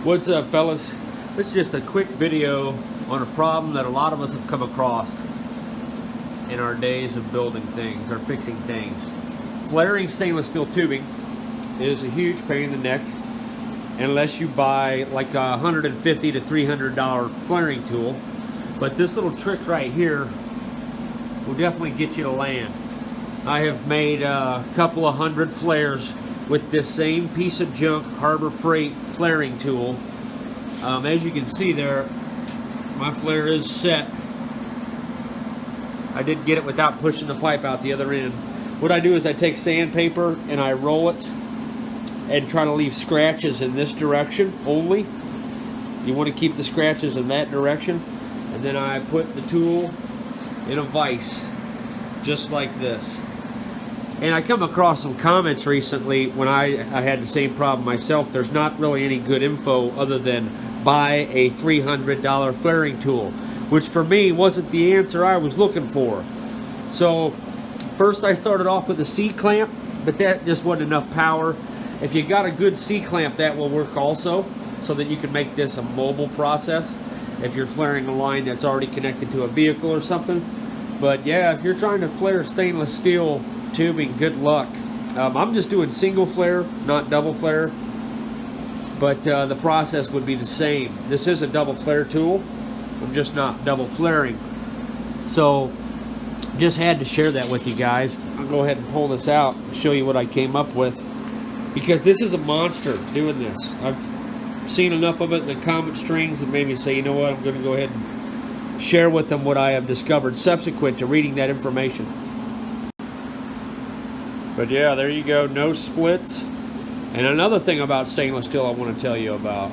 What's up, fellas? This is just a quick video on a problem that a lot of us have come across in our days of building things or fixing things. Flaring stainless steel tubing is a huge pain in the neck unless you buy like a $150 to $300 flaring tool. But this little trick right here will definitely get you to land. I have made a couple of hundred flares with this same piece of junk Harbor Freight flaring tool. As you can see there, my flare is set. I did get it without pushing the pipe out the other end. What I do is I take sandpaper and I roll it and try to leave scratches in this direction only. You want to keep the scratches in that direction. And then I put the tool in a vise, just like this. And I come across some comments recently when I had the same problem myself. There's not really any good info other than buy a $300 flaring tool, which for me wasn't the answer I was looking for. So first I started off with a C-clamp, but that just wasn't enough power. If you got a good C-clamp, that will work also, so that you can make this a mobile process if you're flaring a line that's already connected to a vehicle or something. But yeah, if you're trying to flare stainless steel tubing, good luck. I'm just doing single flare, not double flare, but the process would be the same. This is a double flare tool. I'm just not double flaring. So just had to share that with you guys. I'll go ahead and pull this out and show you what I came up with, because this is a monster doing this. I've seen enough of it in the comment strings that made me say, you know what, I'm going to go ahead and share with them what I have discovered subsequent to reading that information. But yeah, there you go, no splits. And another thing about stainless steel I want to tell you about.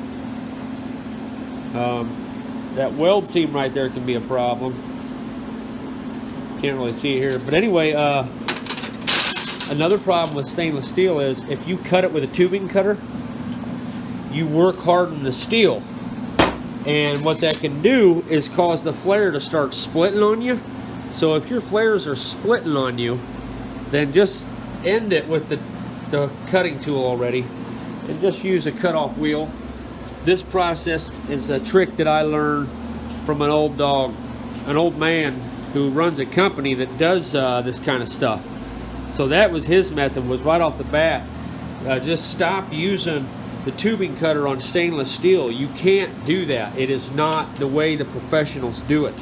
That weld seam right there can be a problem. Can't really see it here. But anyway, another problem with stainless steel is if you cut it with a tubing cutter, you work harden the steel. And what that can do is cause the flare to start splitting on you. So if your flares are splitting on you, then just end it with the cutting tool already and just use a cut-off wheel. This process is a trick that I learned from an old man who runs a company that does this kind of stuff. So that was his method, was right off the bat, just stop using the tubing cutter on stainless steel. You can't do that. It is not the way the professionals do it.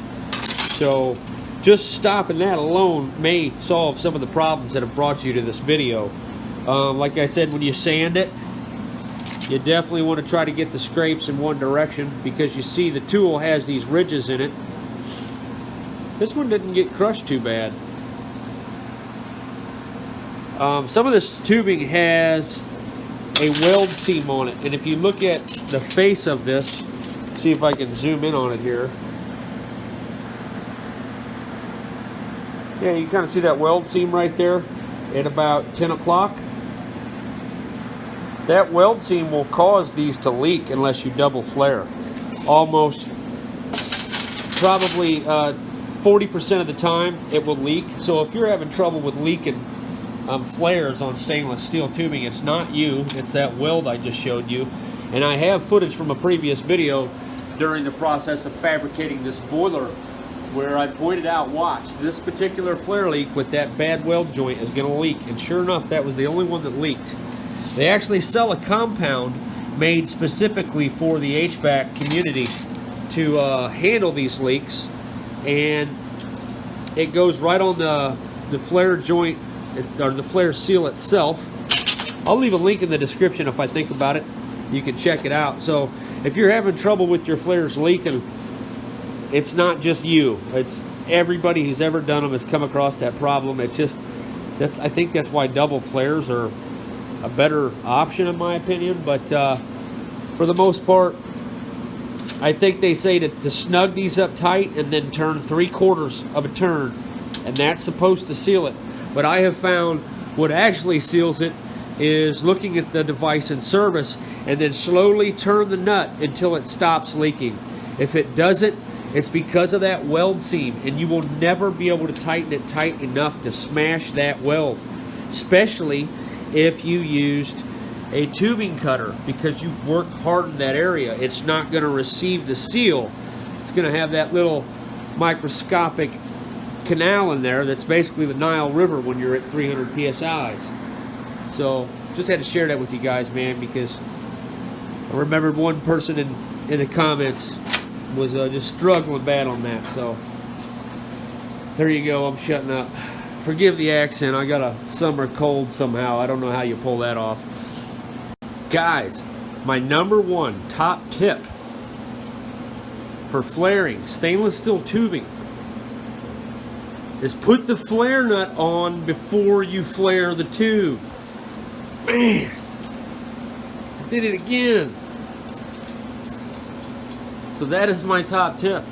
So just stopping that alone may solve some of the problems that have brought you to this video. Like I said, when you sand it, you definitely want to try to get the scrapes in one direction, because you see the tool has these ridges in it. This one didn't get crushed too bad. Some of this tubing has a weld seam on it, and if you look at the face of this, see if I can zoom in on it here. Yeah, you kind of see that weld seam right there at about 10 o'clock. That weld seam will cause these to leak unless you double flare. Almost, probably 40% of the time it will leak. So if you're having trouble with leaking flares on stainless steel tubing, it's not you, it's that weld I just showed you. And I have footage from a previous video during the process of fabricating this boiler where I pointed out, watch, this particular flare leak with that bad weld joint is going to leak. And sure enough, that was the only one that leaked. They actually sell a compound made specifically for the HVAC community to handle these leaks, and it goes right on the flare joint, or the flare seal itself. I'll leave a link in the description if I think about it. You can check it out. So if you're having trouble with your flares leaking, it's not just you. It's everybody who's ever done them has come across that problem. It's just, I think that's why double flares are a better option in my opinion. But for the most part, I think they say to snug these up tight and then turn 3/4 of a turn, and that's supposed to seal it. But I have found what actually seals it is looking at the device in service and then slowly turn the nut until it stops leaking. If it doesn't, it's because of that weld seam, and you will never be able to tighten it tight enough to smash that weld, especially if you used a tubing cutter, because you work hard in that area, it's not going to receive the seal. It's going to have that little microscopic canal in there that's basically the Nile River when you're at 300 psi's. So just had to share that with you guys, man, because I remembered one person in the comments was just struggling bad on that. So there you go. I'm shutting up. Forgive the accent. I got a summer cold somehow. I don't know how you pull that off. Guys, my number one top tip for flaring stainless steel tubing is put the flare nut on before you flare the tube. Man, I did it again. So that is my top tip.